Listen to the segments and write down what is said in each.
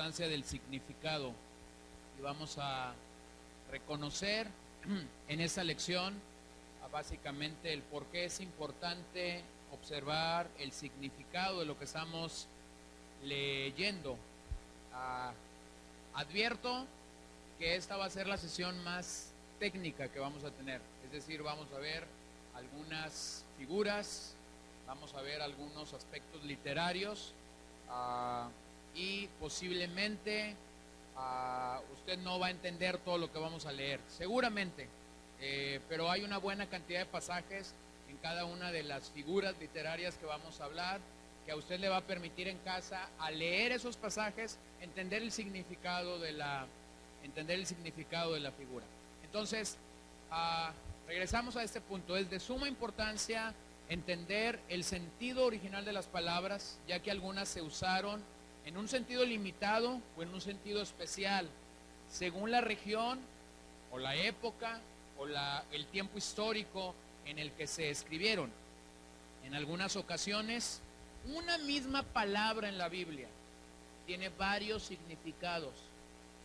importancia del significado y vamos a reconocer en esta lección básicamente el por qué es importante observar el significado de lo que estamos leyendo. Advierto que esta va a ser la sesión más técnica que vamos a tener, es decir, vamos a ver algunas figuras, vamos a ver algunos aspectos literarios y posiblemente usted no va a entender todo lo que vamos a leer, seguramente, pero hay una buena cantidad de pasajes en cada una de las figuras literarias que vamos a hablar, que a usted le va a permitir en casa, al leer esos pasajes, entender el significado de la figura. Entonces, regresamos a este punto. Es de suma importancia entender el sentido original de las palabras, ya que algunas se usaron en un sentido limitado o en un sentido especial, según la región o la época o el tiempo histórico en el que se escribieron. En algunas ocasiones, una misma palabra en la Biblia tiene varios significados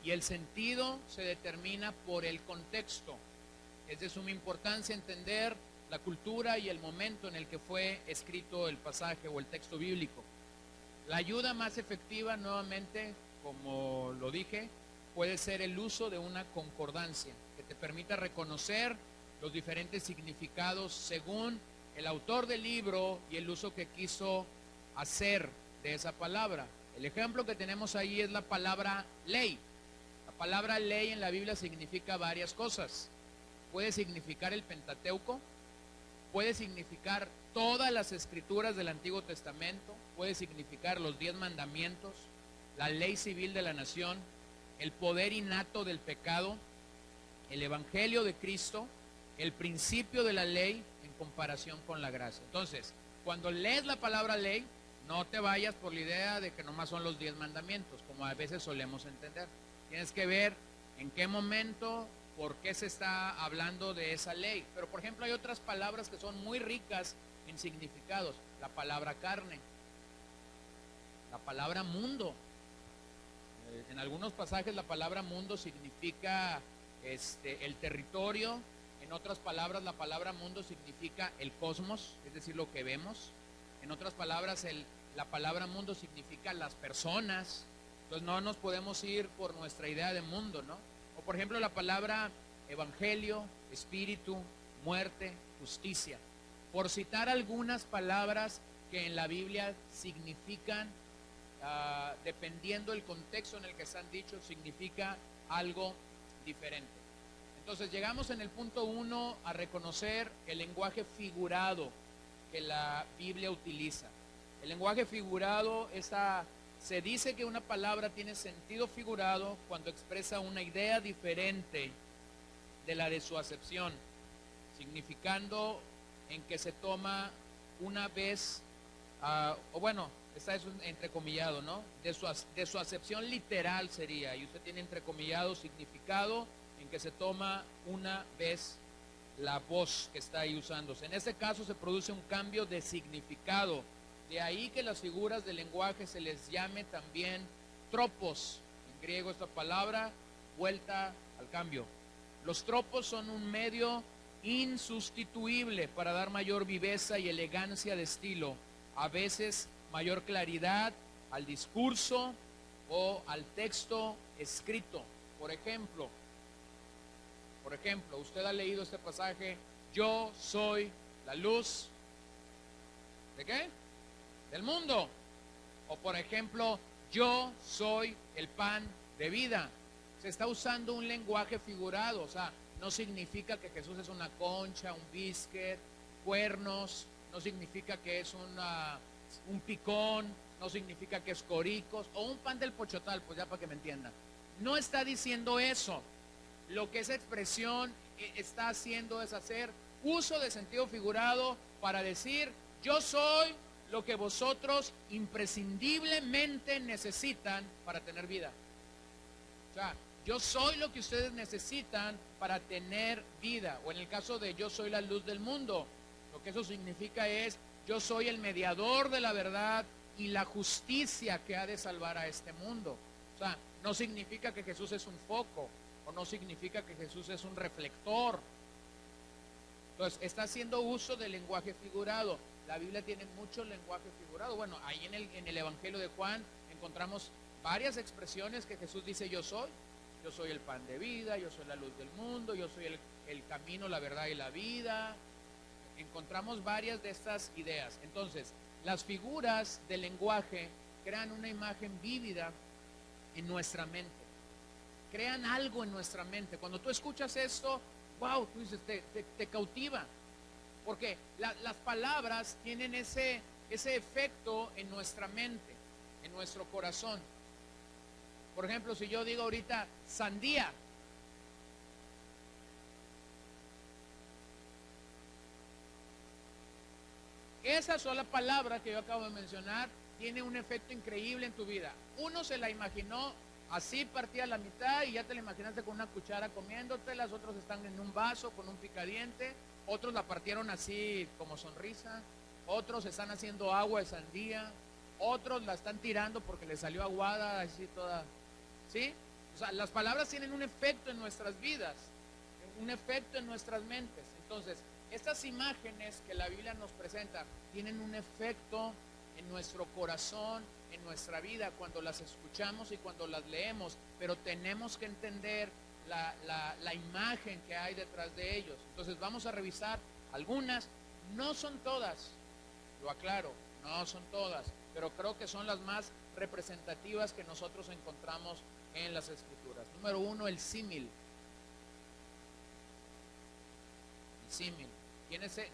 y el sentido se determina por el contexto. Es de suma importancia entender la cultura y el momento en el que fue escrito el pasaje o el texto bíblico. La ayuda más efectiva, nuevamente, como lo dije, puede ser el uso de una concordancia que te permita reconocer los diferentes significados según el autor del libro y el uso que quiso hacer de esa palabra. El ejemplo que tenemos ahí es la palabra ley. La palabra ley en la Biblia significa varias cosas. Puede significar el Pentateuco, puede significar todas las escrituras del Antiguo Testamento, puede significar los 10 mandamientos, la ley civil de la nación, el poder innato del pecado, el evangelio de Cristo, el principio de la ley en comparación con la gracia. Entonces, cuando lees la palabra ley, no te vayas por la idea de que nomás son los 10 mandamientos, como a veces solemos entender. Tienes que ver en qué momento, por qué se está hablando de esa ley. Pero, por ejemplo, hay otras palabras que son muy ricas en significados. La palabra carne, la palabra mundo. En algunos pasajes la palabra mundo significa el territorio. En otras palabras, la palabra mundo significa el cosmos, es decir, lo que vemos. En otras palabras, la palabra mundo significa las personas. Entonces no nos podemos ir por nuestra idea de mundo, ¿no? O por ejemplo la palabra evangelio, espíritu, muerte, justicia. Por citar algunas palabras que en la Biblia significan, dependiendo del contexto en el que están dichos, significa algo diferente. Entonces llegamos en el punto 1 a reconocer el lenguaje figurado que la Biblia utiliza. El lenguaje figurado, se dice que una palabra tiene sentido figurado cuando expresa una idea diferente de la de su acepción, significando en que se toma una vez, esta es un entrecomillado, ¿no? De su acepción literal sería, y usted tiene entrecomillado significado en que se toma una vez la voz que está ahí usándose. En este caso se produce un cambio de significado. De ahí que las figuras del lenguaje se les llame también tropos. En griego esta palabra, vuelta al cambio. Los tropos son un medio insustituible para dar mayor viveza y elegancia de estilo, a veces mayor claridad al discurso o al texto escrito. Por ejemplo, usted ha leído este pasaje: yo soy la luz, ¿de qué? Del mundo. O por ejemplo, yo soy el pan de vida. Se está usando un lenguaje figurado, o sea, no significa que Jesús es una concha, un biscuit, cuernos, no significa que es un picón, no significa que es coricos, o un pan del pochotal, pues ya para que me entiendan. No está diciendo eso. Lo que esa expresión está haciendo es hacer uso de sentido figurado para decir: yo soy lo que vosotros imprescindiblemente necesitan para tener vida. O sea, yo soy lo que ustedes necesitan para tener vida. O en el caso de yo soy la luz del mundo, lo que eso significa es: yo soy el mediador de la verdad y la justicia que ha de salvar a este mundo. O sea, no significa que Jesús es un foco, o no significa que Jesús es un reflector. Entonces, está haciendo uso del lenguaje figurado. La Biblia tiene mucho lenguaje figurado. Bueno, ahí en el Evangelio de Juan encontramos varias expresiones que Jesús dice: yo soy. Yo soy el pan de vida, yo soy la luz del mundo, yo soy el camino, la verdad y la vida. Encontramos varias de estas ideas. Entonces, las figuras del lenguaje crean una imagen vívida en nuestra mente. Crean algo en nuestra mente. Cuando tú escuchas esto, wow, tú dices, te cautiva. Porque las palabras tienen ese efecto en nuestra mente, en nuestro corazón. Por ejemplo, si yo digo ahorita sandía, esa sola palabra que yo acabo de mencionar tiene un efecto increíble en tu vida. Uno se la imaginó así, partida a la mitad, y ya te la imaginaste con una cuchara comiéndote. Las otros están en un vaso con un picadiente. Otros la partieron así como sonrisa. Otros están haciendo agua de sandía. Otros la están tirando porque le salió aguada, así toda. ¿Sí? O sea, las palabras tienen un efecto en nuestras vidas, un efecto en nuestras mentes. Entonces, estas imágenes que la Biblia nos presenta tienen un efecto en nuestro corazón, en nuestra vida, cuando las escuchamos y cuando las leemos, pero tenemos que entender la imagen que hay detrás de ellos. Entonces vamos a revisar algunas. No son todas, lo aclaro, no son todas, pero creo que son las más representativas que nosotros encontramos en las Escrituras. Número 1, el símil. El símil.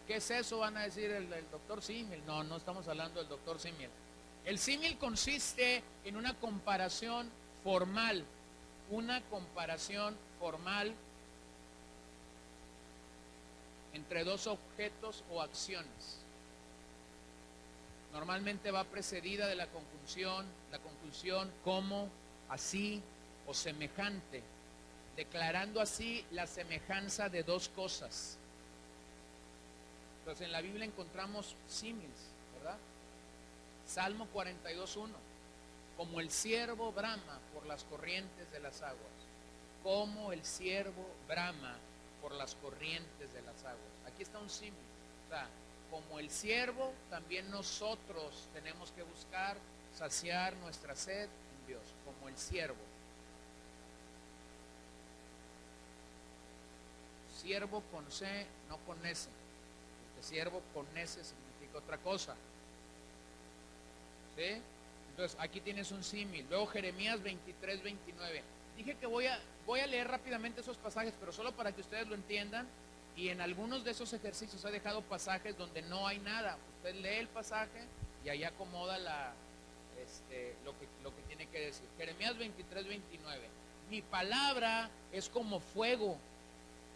¿Qué es eso? Van a decir el doctor símil. No, no estamos hablando del doctor símil. El símil consiste en una comparación formal. Una comparación formal entre dos objetos o acciones. Normalmente va precedida de la conjunción como, así o semejante, declarando así la semejanza de dos cosas. Entonces en la Biblia encontramos símiles, ¿verdad? Salmo 42:1, como el ciervo brama por las corrientes de las aguas, como el ciervo brama por las corrientes de las aguas. Aquí está un símil. O sea, como el ciervo, también nosotros tenemos que buscar saciar nuestra sed en Dios, como el ciervo. Siervo con C, no con S, porque siervo con S significa otra cosa. ¿Sí? Entonces aquí tienes un símil. Luego Jeremías 23:29. Dije que voy a leer rápidamente esos pasajes, pero solo para que ustedes lo entiendan. Y en algunos de esos ejercicios he dejado pasajes donde no hay nada. Usted lee el pasaje y ahí acomoda lo que tiene que decir. Jeremías 23:29. Mi palabra es como fuego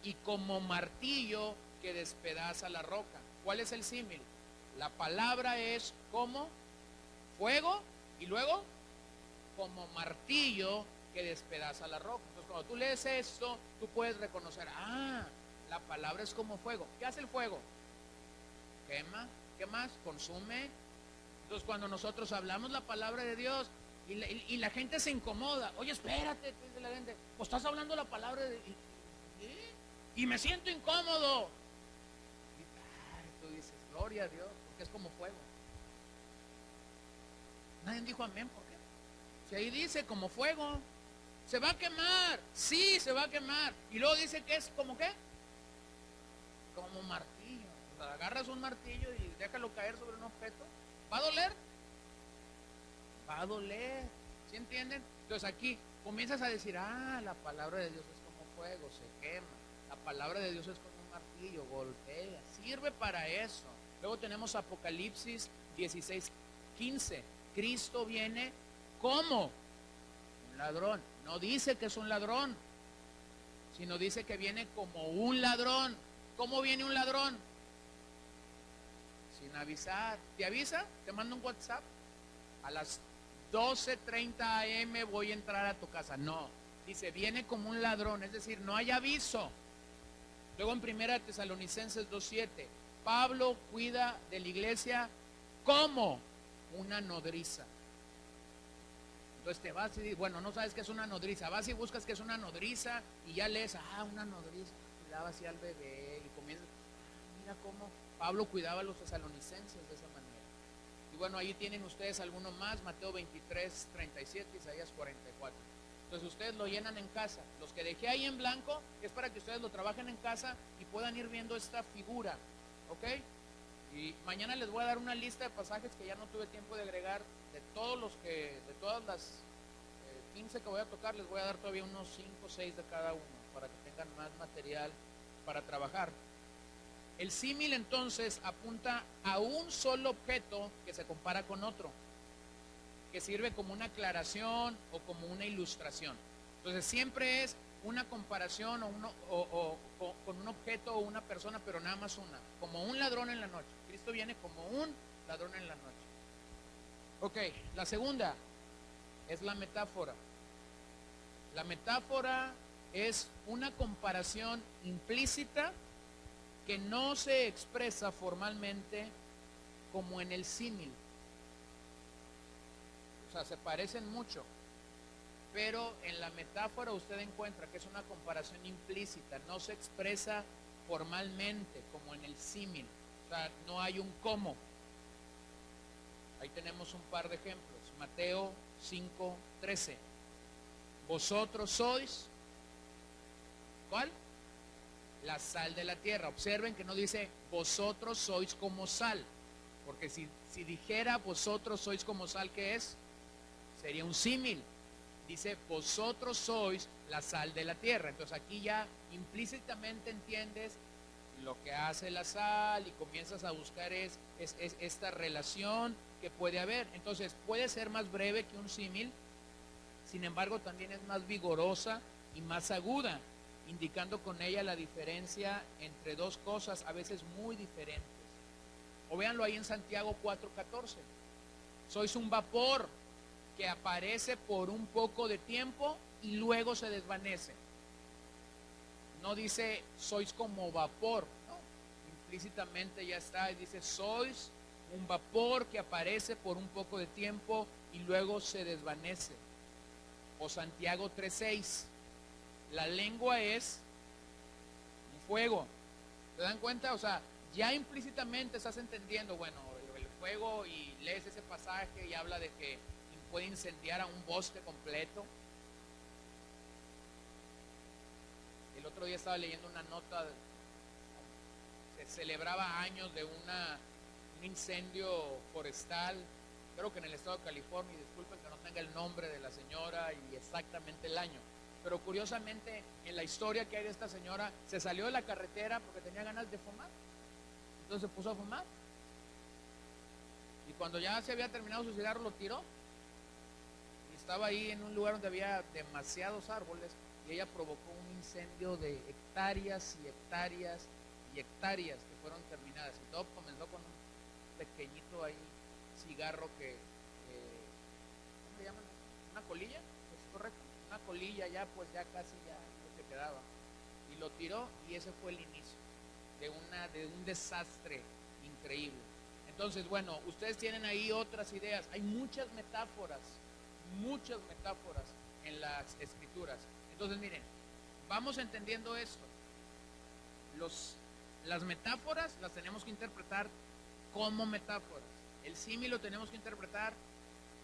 y como martillo que despedaza la roca. ¿Cuál es el símil? La palabra es como fuego y luego como martillo que despedaza la roca. Entonces cuando tú lees esto, tú puedes reconocer, la palabra es como fuego. ¿Qué hace el fuego? Quema. ¿Qué más? Consume. Entonces cuando nosotros hablamos la palabra de Dios y la gente se incomoda, oye, espérate, dice la gente, pues estás hablando la palabra de Dios y me siento incómodo. Y tú dices, gloria a Dios, porque es como fuego. Nadie dijo amén, ¿por qué? Si ahí dice como fuego, se va a quemar, sí, se va a quemar. Y luego dice que es como qué, como martillo. O sea, agarras un martillo y déjalo caer sobre un objeto, ¿va a doler? Va a doler, ¿sí entienden? Entonces aquí comienzas a decir, la palabra de Dios es como fuego, se quema. La palabra de Dios es como un martillo, golpea, sirve para eso. Luego tenemos Apocalipsis 16:15. Cristo viene como un ladrón. No dice que es un ladrón, sino dice que viene como un ladrón. ¿Cómo viene un ladrón? Sin avisar. ¿Te avisa? ¿Te manda un WhatsApp? A las 12:30 AM voy a entrar a tu casa. No, dice, viene como un ladrón, es decir, no hay aviso. Luego en 1 Tesalonicenses 2:7, Pablo cuida de la iglesia como una nodriza. Entonces te vas y dices, bueno, no sabes qué es una nodriza, vas y buscas qué es una nodriza y ya lees, una nodriza, cuidaba así al bebé y comienzas, mira cómo Pablo cuidaba a los tesalonicenses de esa manera. Y bueno, ahí tienen ustedes alguno más, Mateo 23, 37, Isaías 44. Entonces ustedes lo llenan en casa. Los que dejé ahí en blanco es para que ustedes lo trabajen en casa y puedan ir viendo esta figura, ¿ok? Y mañana les voy a dar una lista de pasajes que ya no tuve tiempo de agregar, de todas las 15 que voy a tocar, les voy a dar todavía unos 5 o 6 de cada uno, para que tengan más material para trabajar. El símil entonces apunta a un solo objeto que se compara con otro, que sirve como una aclaración o como una ilustración. Entonces siempre es una comparación con un objeto o una persona, pero nada más una, como un ladrón en la noche. Cristo viene como un ladrón en la noche. Ok, la segunda es la metáfora. La metáfora es una comparación implícita que no se expresa formalmente como en el símil. O sea, se parecen mucho, pero en la metáfora usted encuentra que es una comparación implícita, no se expresa formalmente como en el símil. O sea, no hay un cómo. Ahí tenemos un par de ejemplos. Mateo 5:13. Vosotros sois, ¿cuál? La sal de la tierra. Observen que no dice vosotros sois como sal, porque si dijera vosotros sois como sal, ¿qué es? Sería un símil. Dice vosotros sois la sal de la tierra. Entonces aquí ya implícitamente entiendes lo que hace la sal y comienzas a buscar es esta relación que puede haber. Entonces puede ser más breve que un símil, sin embargo también es más vigorosa y más aguda, indicando con ella la diferencia entre dos cosas a veces muy diferentes. O véanlo ahí en Santiago 4:14. Sois un vapor que aparece por un poco de tiempo y luego se desvanece. No dice sois como vapor, no, implícitamente ya está, dice sois un vapor que aparece por un poco de tiempo y luego se desvanece. O Santiago 3:6, la lengua es un fuego. ¿Se dan cuenta? O sea, ya implícitamente estás entendiendo, bueno, el fuego, y lees ese pasaje y habla de que puede incendiar a un bosque completo. El otro día estaba leyendo una nota, se celebraba años de un incendio forestal, creo que en el estado de California, y disculpen que no tenga el nombre de la señora y exactamente el año, pero curiosamente en la historia que hay de esta señora, se salió de la carretera porque tenía ganas de fumar, entonces se puso a fumar, y cuando ya se había terminado su cigarro lo tiró, y estaba ahí en un lugar donde había demasiados árboles, y ella provocó un incendio de hectáreas y hectáreas y hectáreas que fueron terminadas, y todo comenzó con un pequeñito ahí cigarro que ¿cómo le llaman? ¿Una colilla? ¿Es correcto? Una colilla, ya pues ya casi ya lo que quedaba, y lo tiró, y ese fue el inicio de un desastre increíble. Entonces, bueno, ustedes tienen ahí otras ideas, hay muchas metáforas en las escrituras. Entonces miren, vamos entendiendo esto. Las metáforas las tenemos que interpretar como metáforas. El símil lo tenemos que interpretar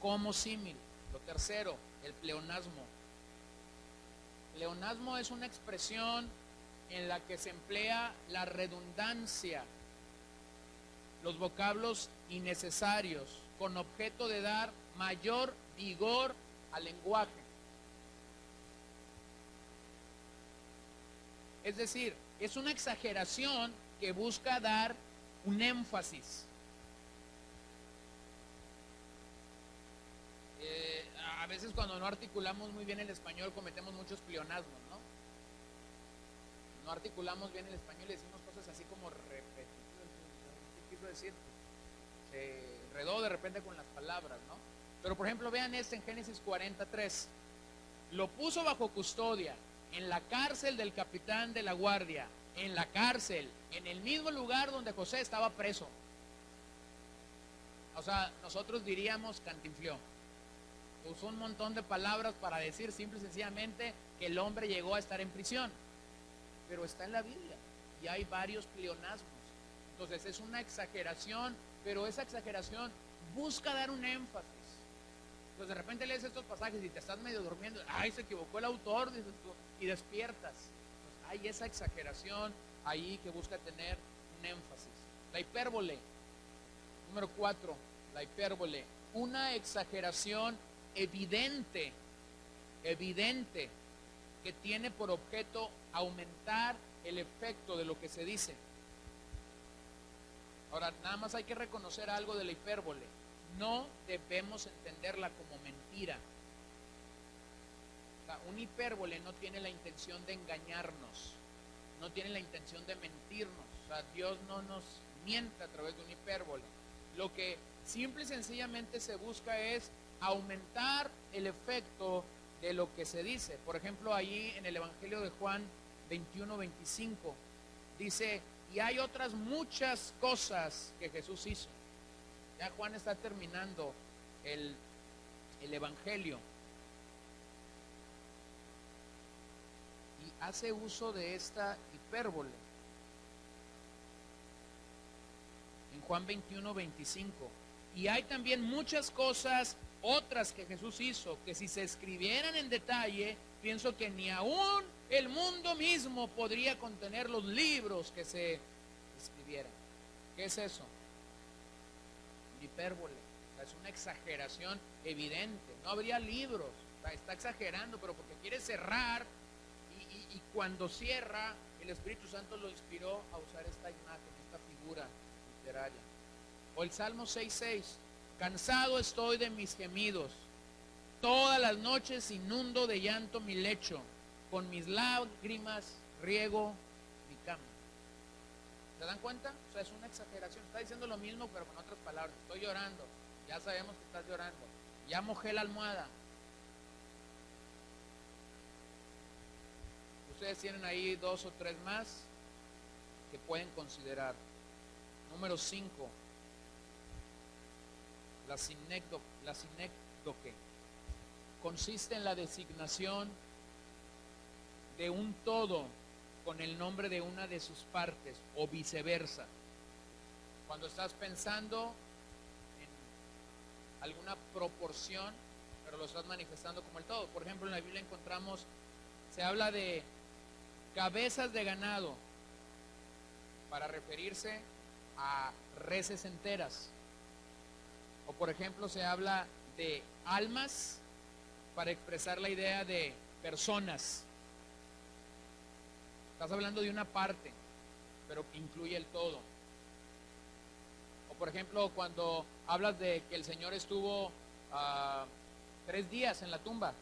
como símil. Lo tercero, el pleonasmo. Pleonasmo es una expresión en la que se emplea la redundancia, los vocablos innecesarios, con objeto de dar mayor vigor al lenguaje. Es decir, es una exageración que busca dar un énfasis. A veces cuando no articulamos muy bien el español cometemos muchos pleonasmos, ¿no? No articulamos bien el español y decimos cosas así como repetitivas. ¿Qué quiso decir? Se enredó de repente con las palabras, ¿no? Pero por ejemplo, vean este en Génesis 43. Lo puso bajo custodia en la cárcel del capitán de la guardia, en la cárcel, en el mismo lugar donde José estaba preso. O sea, nosotros diríamos cantinflió. Usó un montón de palabras para decir simple y sencillamente que el hombre llegó a estar en prisión. Pero está en la Biblia y hay varios pleonasmos. Entonces es una exageración, pero esa exageración busca dar un énfasis. Entonces de repente lees estos pasajes y te estás medio durmiendo. ¡Ay, se equivocó el autor! Dices tú, y despiertas. Entonces, hay esa exageración ahí que busca tener un énfasis. La hipérbole. Número 4, la hipérbole. Una exageración evidente, que tiene por objeto aumentar el efecto de lo que se dice. Ahora, nada más hay que reconocer algo de la hipérbole. No debemos entenderla como mentira. O sea, un hipérbole no tiene la intención de engañarnos, no tiene la intención de mentirnos. O sea, Dios no nos miente a través de un hipérbole. Lo que simple y sencillamente se busca es aumentar el efecto de lo que se dice. Por ejemplo, allí en el Evangelio de Juan 21-25 dice: y hay otras muchas cosas que Jesús hizo. Ya Juan está terminando el Evangelio y hace uso de esta hipérbole. En Juan 21-25. Y hay también muchas cosas otras que Jesús hizo, que si se escribieran en detalle, pienso que ni aún el mundo mismo podría contener los libros que se escribieran. ¿Qué es eso? Hipérbole. O sea, es una exageración evidente. No habría libros. O sea, está exagerando, pero porque quiere cerrar, y cuando cierra, el Espíritu Santo lo inspiró a usar esta imagen, esta figura literaria. O el Salmo 6:6: cansado estoy de mis gemidos, todas las noches inundo de llanto mi lecho, con mis lágrimas riego mi cama. ¿Se dan cuenta? O sea, es una exageración. Está diciendo lo mismo, pero con otras palabras. Estoy llorando. Ya sabemos que estás llorando. Ya mojé la almohada. Ustedes tienen ahí 2 o 3 más que pueden considerar. Número 5. La sinécdoque consiste en la designación de un todo con el nombre de una de sus partes, o viceversa. Cuando estás pensando en alguna proporción, pero lo estás manifestando como el todo. Por ejemplo, en la Biblia encontramos, se habla de cabezas de ganado para referirse a reses enteras. O por ejemplo, se habla de almas para expresar la idea de personas. Estás hablando de una parte, pero que incluye el todo. O por ejemplo, cuando hablas de que el Señor estuvo 3 días en la tumba,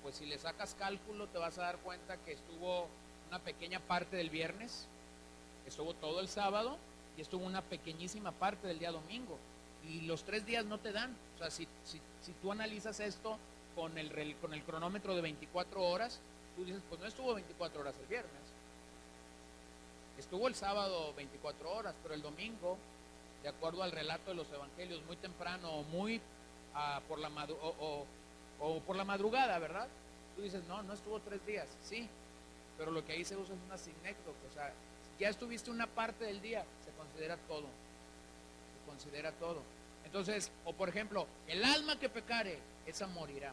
pues si le sacas cálculo te vas a dar cuenta que estuvo una pequeña parte del viernes, estuvo todo el sábado y estuvo una pequeñísima parte del día domingo. Y los 3 días no te dan. O sea, si tú analizas esto con el cronómetro de 24 horas, tú dices, pues no estuvo 24 horas el viernes, estuvo el sábado 24 horas, pero el domingo, de acuerdo al relato de los evangelios, muy temprano o muy por la madrugada, ¿verdad? Tú dices, no estuvo 3 días, sí, pero lo que ahí se usa es una sinécdoque. O sea, ya estuviste una parte del día, se considera todo. Entonces, o por ejemplo, el alma que pecare, esa morirá.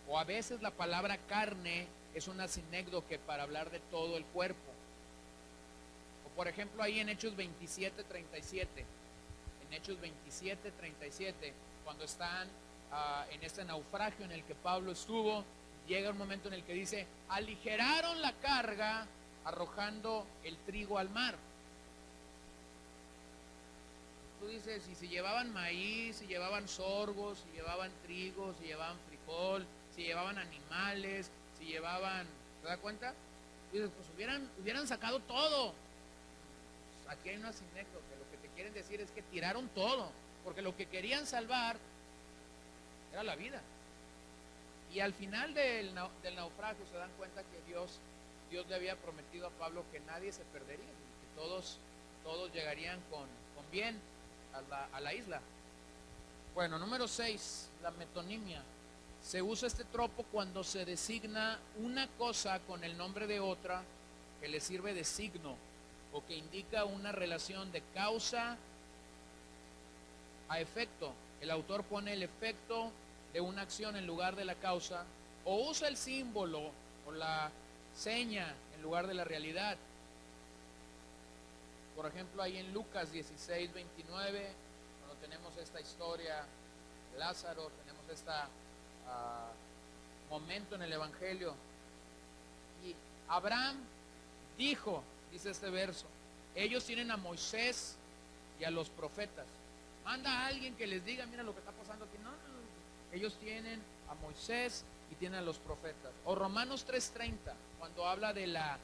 O a veces la palabra carne es una sinécdoque para hablar de todo el cuerpo. O por ejemplo, ahí en Hechos 27:37, cuando están en este naufragio en el que Pablo estuvo, llega un momento en el que dice: aligeraron la carga arrojando el trigo al mar. Tú dices, y si llevaban maíz, si llevaban sorgo, si llevaban trigo, si llevaban frijol, si llevaban animales, si llevaban, ¿te das cuenta? Tú dices, pues hubieran sacado todo. Pues aquí hay una sinécdoque, lo que te quieren decir es que tiraron todo, porque lo que querían salvar era la vida. Y al final del naufragio se dan cuenta que Dios le había prometido a Pablo que nadie se perdería, que todos llegarían con bien a la isla. Bueno, número 6, la metonimia. Se usa este tropo cuando se designa una cosa con el nombre de otra que le sirve de signo o que indica una relación de causa a efecto. El autor pone el efecto de una acción en lugar de la causa o usa el símbolo o la seña en lugar de la realidad. Por ejemplo, ahí en Lucas 16, 29, cuando tenemos esta historia de Lázaro, tenemos este momento en el Evangelio. Y Abraham dijo, dice este verso, ellos tienen a Moisés y a los profetas. Manda a alguien que les diga, mira lo que está pasando aquí. No, no, no. Ellos tienen a Moisés y tienen a los profetas. O Romanos 3:30, cuando habla de la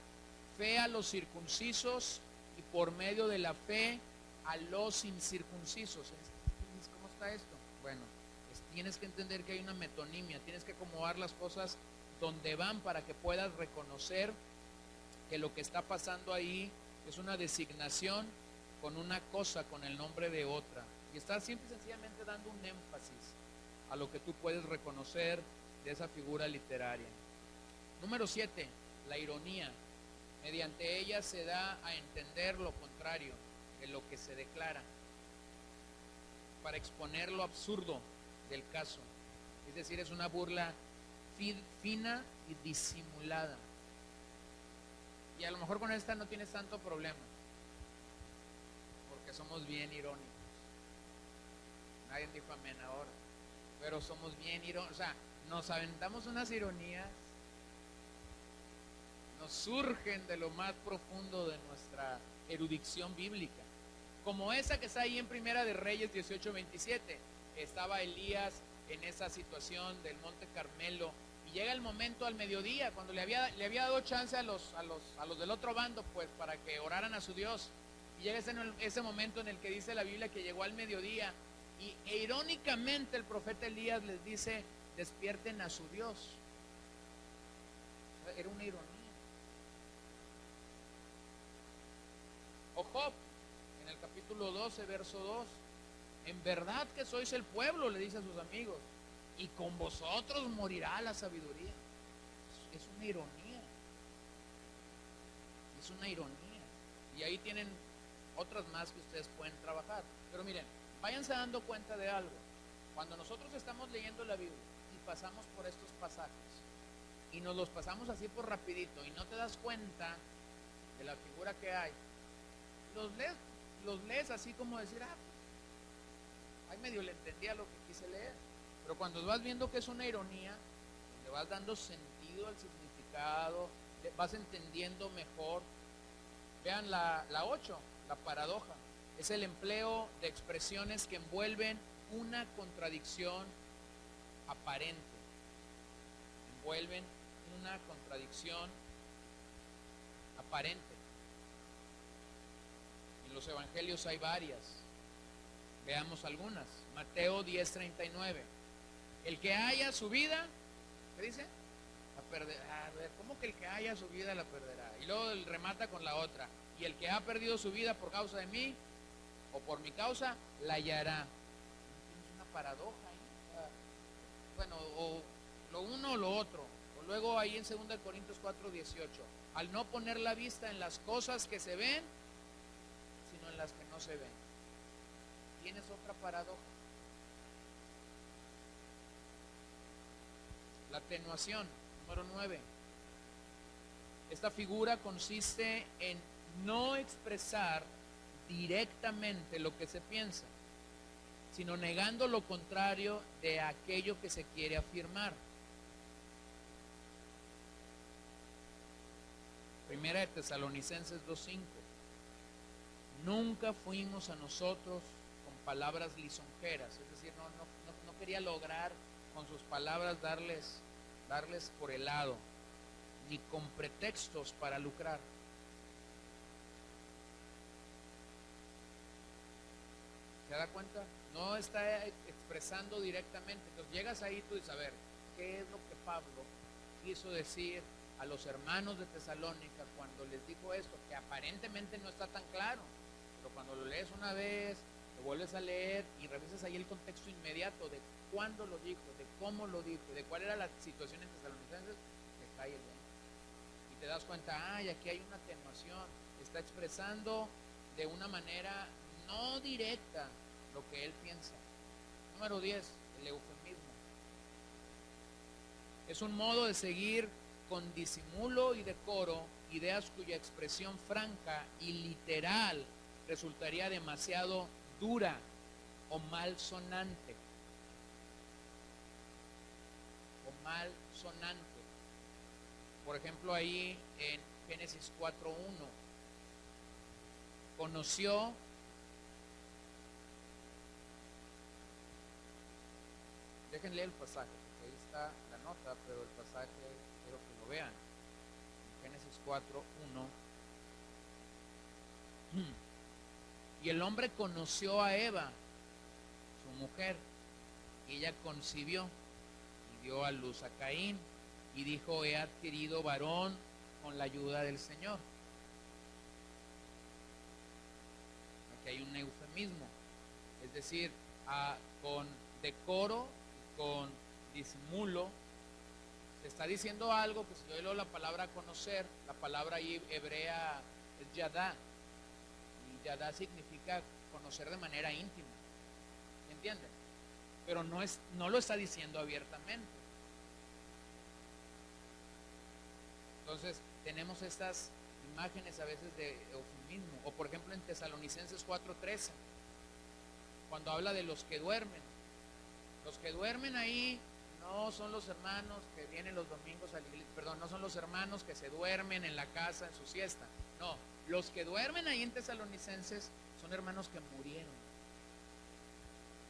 fe a los circuncisos y por medio de la fe a los incircuncisos. ¿Cómo está esto? Bueno, tienes que entender que hay una metonimia, tienes que acomodar las cosas donde van para que puedas reconocer que lo que está pasando ahí es una designación con una cosa, con el nombre de otra. Y está simple y sencillamente dando un énfasis a lo que tú puedes reconocer de esa figura literaria. Número 7, la ironía. Mediante ella se da a entender lo contrario de lo que se declara, para exponer lo absurdo del caso. Es decir, es una burla fina y disimulada. Y a lo mejor con esta no tienes tanto problema, porque somos bien irónicos. Nadie dijo amén ahora, pero somos bien irónicos. O sea, nos aventamos unas ironías, nos surgen de lo más profundo de nuestra erudición bíblica, como esa que está ahí en Primera de Reyes 18:27. Estaba Elías en esa situación del Monte Carmelo y llega el momento al mediodía, cuando le había dado chance a los del otro bando, pues, para que oraran a su Dios. Y llega ese momento en el que dice la Biblia que llegó al mediodía e irónicamente el profeta Elías les dice, despierten a su Dios. Era una ironía. O Job, en el capítulo 12, verso 2, en verdad que sois el pueblo, le dice a sus amigos, y con vosotros morirá la sabiduría. Es una ironía. Es una ironía. Y ahí tienen otras más que ustedes pueden trabajar. Pero miren, váyanse dando cuenta de algo. Cuando nosotros estamos leyendo la Biblia y pasamos por estos pasajes y nos los pasamos así por rapidito y no te das cuenta de la figura que hay, los lees así como decir, ahí medio le entendía lo que quise leer. Pero cuando vas viendo que es una ironía, le vas dando sentido al significado, vas entendiendo mejor. Vean la 8, la paradoja. Es el empleo de expresiones que envuelven una contradicción aparente. Envuelven una contradicción aparente. En los evangelios hay varias. Veamos algunas. Mateo 10:39. El que haya su vida, ¿qué dice? La perderá. A ver, ¿cómo que el que haya su vida la perderá? Y luego remata con la otra. Y el que ha perdido su vida por causa de mí, o por mi causa, la hallará. Es una paradoja, ¿eh? Bueno, o lo uno o lo otro. O luego ahí en 2 Corintios 4:18. Al no poner la vista en las cosas que se ven, sino en las que no se ven. Tienes otra paradoja. La atenuación, número 9. Esta figura consiste en no expresar directamente lo que se piensa, sino negando lo contrario de aquello que se quiere afirmar. Primera de Tesalonicenses 2:5. Nunca fuimos a nosotros con palabras lisonjeras, es decir, no quería lograr con sus palabras darles por el lado, ni con pretextos para lucrar. ¿Se da cuenta? No está expresando directamente. Entonces llegas ahí tú y dices, a ver, ¿qué es lo que Pablo quiso decir a los hermanos de Tesalónica cuando les dijo esto? Que aparentemente no está tan claro, pero cuando lo lees una vez lo vuelves a leer y revisas ahí el contexto inmediato de cuándo lo dijo, de cómo lo dijo, de cuál era la situación en Tesalonicenses, te cae el 20. Y te das cuenta, ay, aquí hay una atenuación, está expresando de una manera no directa lo que él piensa. Número 10, el eufemismo. Es un modo de seguir con disimulo y decoro ideas cuya expresión franca y literal resultaría demasiado dura o malsonante. Por ejemplo, ahí en Génesis 4:1, conoció, dejen leer el pasaje, porque ahí está la nota, pero el pasaje quiero que lo vean. En Génesis 4:1, y el hombre conoció a Eva, su mujer, y ella concibió y dio a luz a Caín, y dijo, he adquirido varón con la ayuda del Señor. Aquí hay un eufemismo, es decir, con decoro, con disimulo, se está diciendo algo que, si yo leo la palabra conocer, la palabra ahí hebrea es yadá, y yadá significa conocer de manera íntima, ¿entienden? Pero no lo está diciendo abiertamente. Entonces tenemos estas imágenes a veces de eufemismo, o por ejemplo en Tesalonicenses 4:13, cuando habla de los que duermen. Los que duermen ahí no son los hermanos que vienen los domingos a la iglesia, perdón, no son los hermanos que se duermen en la casa en su siesta. No, los que duermen ahí en Tesalonicenses son hermanos que murieron.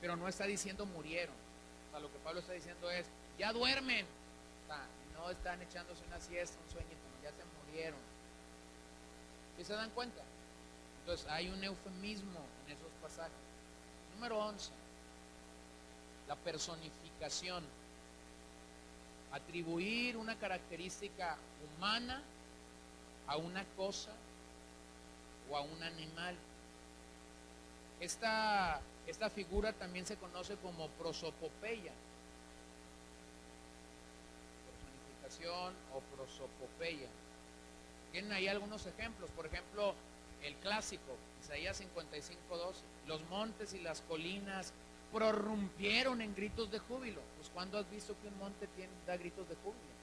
Pero no está diciendo murieron. O sea, lo que Pablo está diciendo es, ya duermen. O sea, no están echándose una siesta, un sueñito, ya se murieron. ¿Sí se dan cuenta? Entonces hay un eufemismo en esos pasajes. Número 11. La personificación. Atribuir una característica humana a una cosa o a un animal. Esta figura también se conoce como prosopopeya. Personificación o prosopopeya. Tienen ahí algunos ejemplos. Por ejemplo, el clásico, Isaías 55:12. Los montes y las colinas prorrumpieron en gritos de júbilo. Pues ¿cuándo has visto que un monte da gritos de júbilo?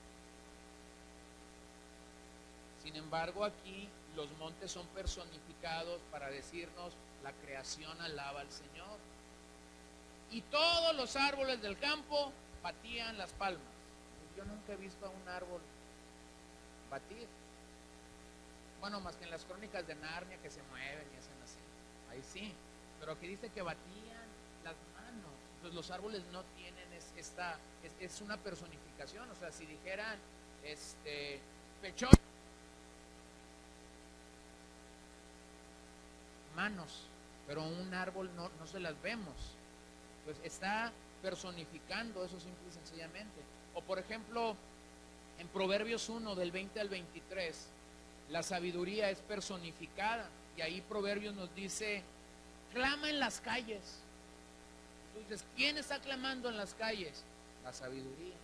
Sin embargo, aquí los montes son personificados para decirnos la creación alaba al Señor. Y todos los árboles del campo batían las palmas. Pues yo nunca he visto a un árbol batir. Bueno, más que en las crónicas de Narnia, que se mueven y hacen así. Ahí sí. Pero aquí dice que batían las manos. Entonces los árboles no tienen es una personificación. O sea, si dijeran pechón, manos, pero un árbol no se las vemos. Pues está personificando eso simple y sencillamente. O por ejemplo, en Proverbios 1, del 20 al 23, la sabiduría es personificada. Y ahí Proverbios nos dice, clama en las calles. Entonces, ¿quién está clamando en las calles? La sabiduría.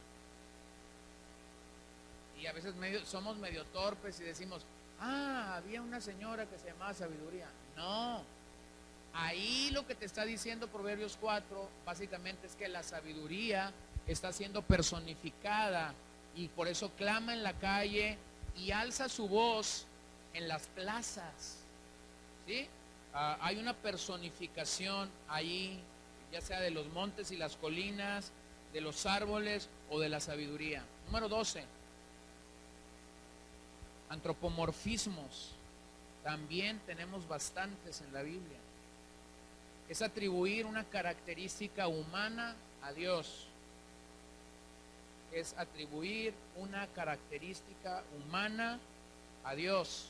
Y a veces somos medio torpes y decimos, había una señora que se llamaba Sabiduría. No, ahí lo que te está diciendo Proverbios 4 básicamente es que la sabiduría está siendo personificada y por eso clama en la calle y alza su voz en las plazas. ¿Sí? Hay una personificación ahí, ya sea de los montes y las colinas, de los árboles o de la sabiduría. Número 12. Antropomorfismos. También tenemos bastantes en la Biblia. Es atribuir una característica humana a Dios. Es atribuir una característica humana a Dios.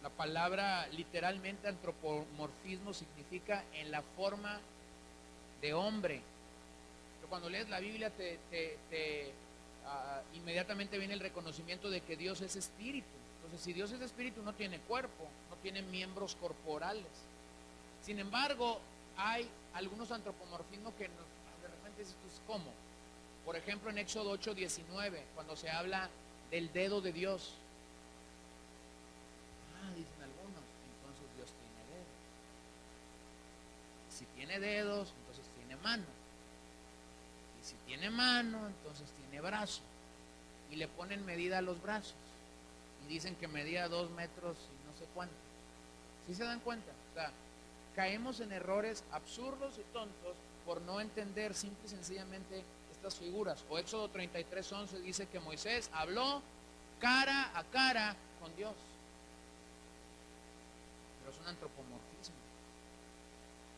La palabra literalmente antropomorfismo significa en la forma de hombre. Pero cuando lees la Biblia inmediatamente viene el reconocimiento de que Dios es espíritu. Entonces, si Dios es espíritu, no tiene cuerpo, no tiene miembros corporales. Sin embargo, hay algunos antropomorfismos que de repente dices, pues, ¿cómo? Por ejemplo, en Éxodo 8:19, cuando se habla del dedo de Dios. Dicen algunos, entonces Dios tiene dedos. Si tiene dedos, entonces tiene mano. Y si tiene mano, entonces tiene brazo. Y le ponen medida a los brazos. Y dicen que medía 2 metros y no sé cuánto. ¿Sí se dan cuenta? O sea, caemos en errores absurdos y tontos por no entender simple y sencillamente estas figuras. O Éxodo 33:11 dice que Moisés habló cara a cara con Dios. Pero es un antropomorfismo.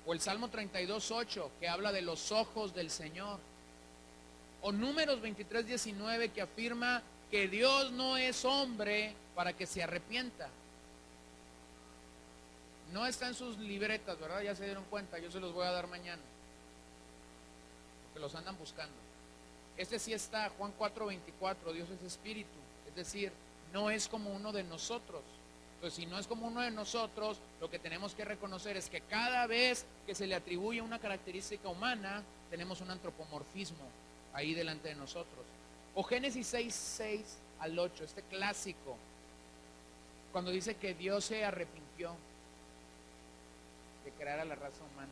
O el Salmo 32:8 que habla de los ojos del Señor. O Números 23:19 que afirma que Dios no es hombre para que se arrepienta. No está en sus libretas, ¿verdad? Ya se dieron cuenta, yo se los voy a dar mañana. Porque los andan buscando. Este sí está, Juan 4:24, Dios es espíritu. Es decir, no es como uno de nosotros. Entonces, si no es como uno de nosotros, lo que tenemos que reconocer es que cada vez que se le atribuye una característica humana, tenemos un antropomorfismo ahí delante de nosotros. O Génesis 6:6-8, este clásico, cuando dice que Dios se arrepintió de crear a la raza humana.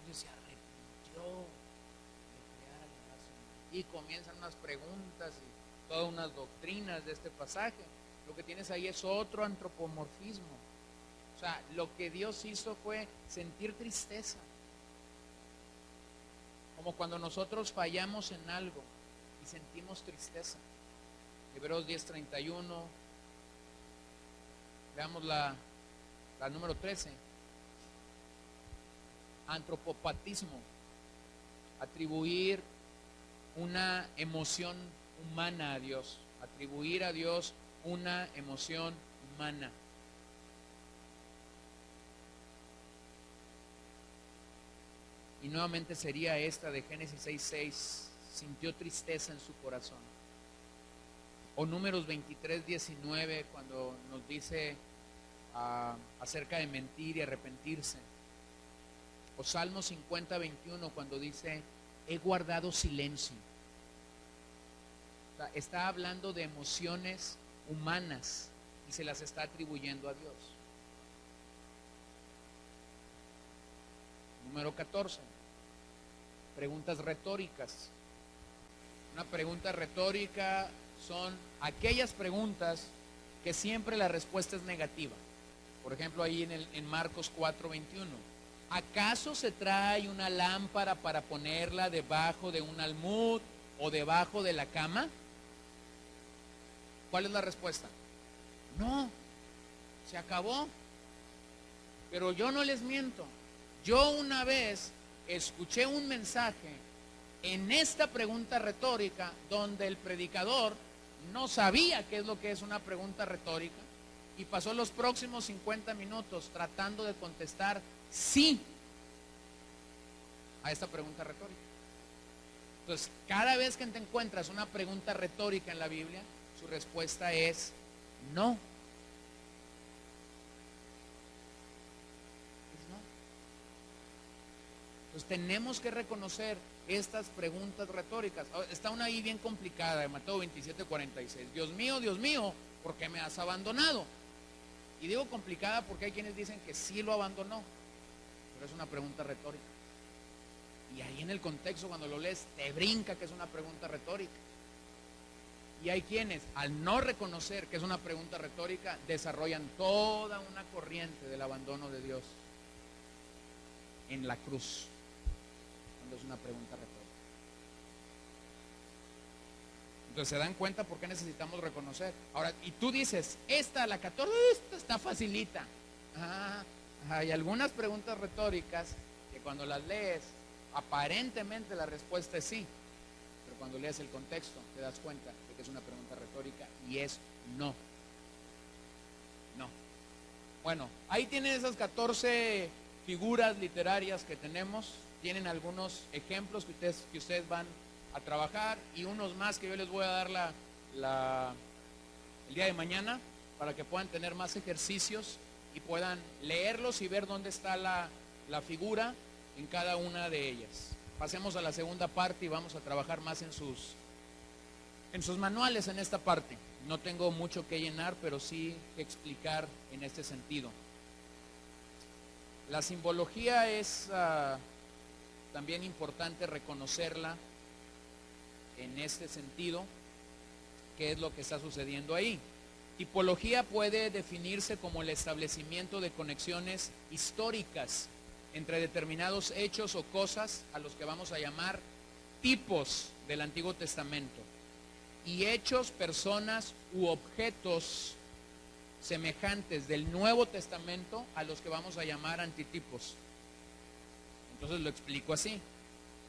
Entonces se arrepintió de crear a la raza humana. Y comienzan unas preguntas y todas unas doctrinas de este pasaje. Lo que tienes ahí es otro antropomorfismo. O sea, lo que Dios hizo fue sentir tristeza. Como cuando nosotros fallamos en algo y sentimos tristeza. Hebreos 10:31. Veamos la número 13. Antropopatismo. Atribuir una emoción humana a Dios. Atribuir a Dios una emoción humana. Y nuevamente sería esta de Génesis 6:6. Sintió tristeza en su corazón. O Números 23:19, cuando nos dice acerca de mentir y arrepentirse. O Salmo 50:21, cuando dice, he guardado silencio. O sea, está hablando de emociones humanas y se las está atribuyendo a Dios. Número 14. Preguntas retóricas. Una pregunta retórica son aquellas preguntas que siempre la respuesta es negativa. Por ejemplo, ahí en Marcos 4:21. ¿Acaso se trae una lámpara para ponerla debajo de un almud o debajo de la cama? ¿Cuál es la respuesta? No, se acabó. Pero yo no les miento. Yo una vez escuché un mensaje en esta pregunta retórica donde el predicador no sabía qué es lo que es una pregunta retórica y pasó los próximos 50 minutos tratando de contestar sí a esta pregunta retórica. Entonces, cada vez que te encuentras una pregunta retórica en la Biblia, su respuesta es no. Entonces tenemos que reconocer estas preguntas retóricas. Está una ahí bien complicada de Mateo 27:46. Dios mío, ¿por qué me has abandonado? Y digo complicada porque hay quienes dicen que sí lo abandonó, pero es una pregunta retórica. Y ahí en el contexto, cuando lo lees, te brinca que es una pregunta retórica. Y hay quienes, al no reconocer que es una pregunta retórica, desarrollan toda una corriente del abandono de Dios en la cruz, cuando es una pregunta retórica. Entonces se dan cuenta por qué necesitamos reconocer. Ahora, y tú dices, la 14, esta está facilita. Hay algunas preguntas retóricas que cuando las lees, aparentemente la respuesta es sí. Pero cuando lees el contexto, te das cuenta de que es una pregunta retórica y es no. No. Bueno, ahí tienen esas 14 figuras literarias que tenemos. Tienen algunos ejemplos que ustedes van a trabajar y unos más que yo les voy a dar el día de mañana. para que puedan tener más ejercicios y puedan leerlos y ver dónde está la figura en cada una de ellas. Pasemos a la segunda parte y vamos a trabajar más en sus manuales en esta parte. No tengo mucho que llenar, pero sí que explicar en este sentido. La simbología es también importante reconocerla en este sentido, qué es lo que está sucediendo ahí. Tipología puede definirse como el establecimiento de conexiones históricas entre determinados hechos o cosas a los que vamos a llamar tipos del Antiguo Testamento, y hechos, personas u objetos semejantes del Nuevo Testamento a los que vamos a llamar antitipos. Entonces lo explico así.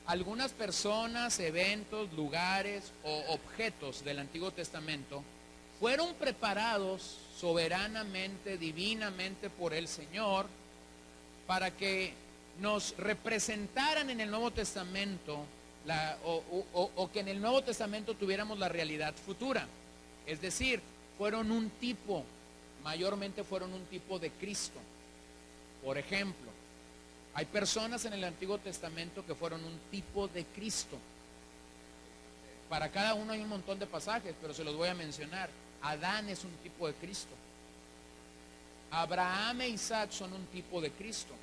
Algunas personas, eventos, lugares o objetos del Antiguo Testamento fueron preparados soberanamente, divinamente por el Señor para que nos representaran en el Nuevo Testamento o que en el Nuevo Testamento tuviéramos la realidad futura. Es decir, fueron un tipo, mayormente fueron un tipo de Cristo. Por ejemplo, hay personas en el Antiguo Testamento que fueron un tipo de Cristo. Para cada uno hay un montón de pasajes, pero se los voy a mencionar. Adán es un tipo de Cristo. Abraham e Isaac son un tipo de Cristo.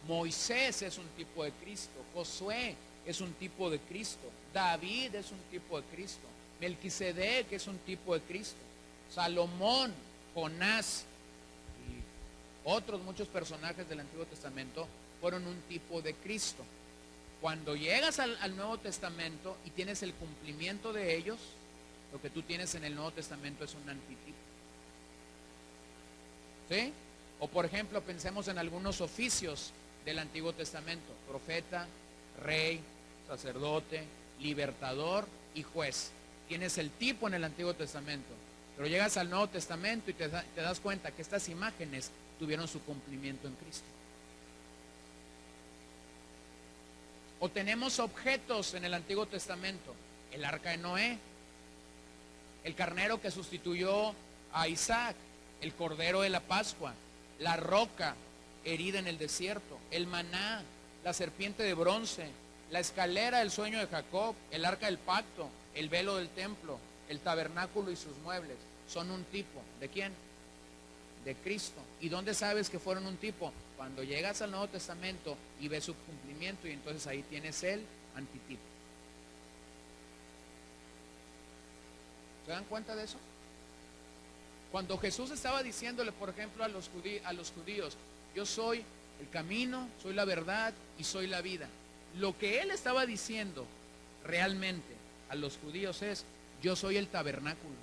Moisés es un tipo de Cristo. Josué es un tipo de Cristo. David es un tipo de Cristo. Melquisedec es un tipo de Cristo. Salomón, Jonás y otros muchos personajes del Antiguo Testamento fueron un tipo de Cristo. Cuando llegas al Nuevo Testamento y tienes el cumplimiento de ellos, lo que tú tienes en el Nuevo Testamento es un antitipo. ¿Sí? O por ejemplo, pensemos en algunos oficios del Antiguo Testamento: profeta, rey, sacerdote, libertador y juez. Tienes el tipo en el Antiguo Testamento, pero llegas al Nuevo Testamento y te das cuenta que estas imágenes tuvieron su cumplimiento en Cristo. O tenemos objetos en el Antiguo Testamento: el arca de Noé, el carnero que sustituyó a Isaac, el cordero de la Pascua, la roca herida en el desierto, el maná, la serpiente de bronce, la escalera del sueño de Jacob, el arca del pacto, el velo del templo, el tabernáculo y sus muebles. Son un tipo. ¿De quién? De Cristo. ¿Y dónde sabes que fueron un tipo? Cuando llegas al Nuevo Testamento y ves su cumplimiento, y entonces ahí tienes el antitipo. ¿Se dan cuenta de eso? Cuando Jesús estaba diciéndole, por ejemplo, a los judíos: yo soy el camino, soy la verdad y soy la vida. Lo que él estaba diciendo realmente a los judíos es: yo soy el tabernáculo.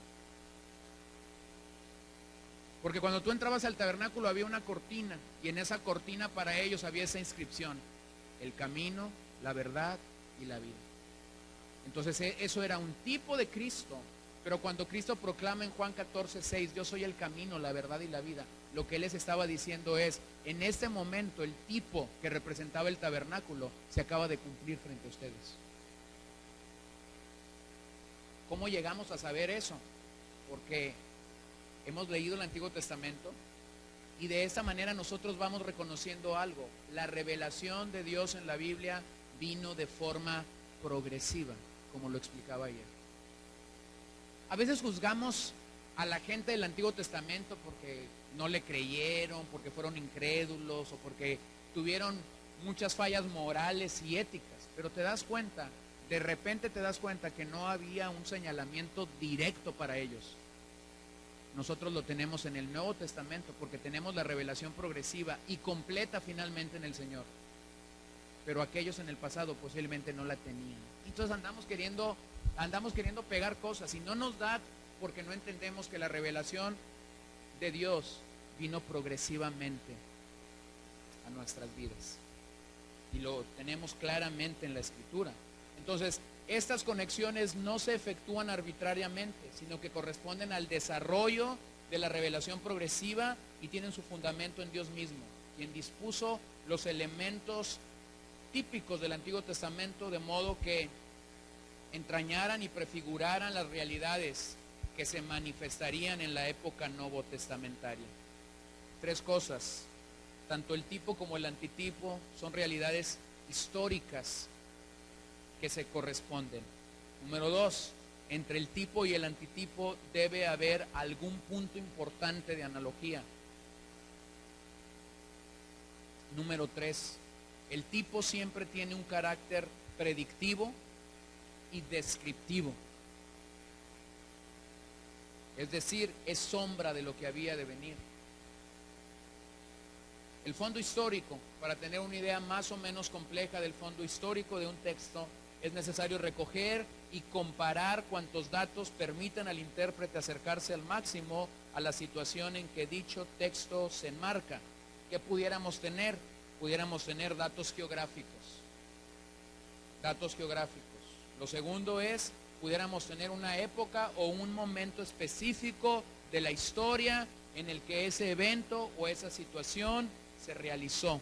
Porque cuando tú entrabas al tabernáculo había una cortina, y en esa cortina para ellos había esa inscripción: el camino, la verdad y la vida. Entonces eso era un tipo de Cristo. Pero cuando Cristo proclama en Juan 14:6, yo soy el camino, la verdad y la vida, lo que él les estaba diciendo es: en este momento el tipo que representaba el tabernáculo se acaba de cumplir frente a ustedes. ¿Cómo llegamos a saber eso? Porque hemos leído el Antiguo Testamento y de esta manera nosotros vamos reconociendo algo: la revelación de Dios en la Biblia vino de forma progresiva, como lo explicaba ayer. A veces juzgamos a la gente del Antiguo Testamento porque no le creyeron, porque fueron incrédulos o porque tuvieron muchas fallas morales y éticas. Pero te das cuenta, de repente te das cuenta que no había un señalamiento directo para ellos. Nosotros lo tenemos en el Nuevo Testamento porque tenemos la revelación progresiva y completa finalmente en el Señor. Pero aquellos en el pasado posiblemente no la tenían. Entonces andamos queriendo pegar cosas y no nos da, porque no entendemos que la revelación de Dios vino progresivamente a nuestras vidas y lo tenemos claramente en la Escritura. Entonces, estas conexiones no se efectúan arbitrariamente, sino que corresponden al desarrollo de la revelación progresiva y tienen su fundamento en Dios mismo, quien dispuso los elementos típicos del Antiguo Testamento de modo que entrañaran y prefiguraran las realidades que se manifestarían en la época novotestamentaria. Tres cosas: tanto el tipo como el antitipo son realidades históricas que se corresponden. Número dos, entre el tipo y el antitipo debe haber algún punto importante de analogía. Número tres, el tipo siempre tiene un carácter predictivo y descriptivo. Es decir, es sombra de lo que había de venir. El fondo histórico, para tener una idea más o menos compleja del fondo histórico de un texto, es necesario recoger y comparar cuantos datos permitan al intérprete acercarse al máximo a la situación en que dicho texto se enmarca. ¿Qué pudiéramos tener? Pudiéramos tener datos geográficos. Datos geográficos. Lo segundo es, pudiéramos tener una época o un momento específico de la historia en el que ese evento o esa situación se realizó.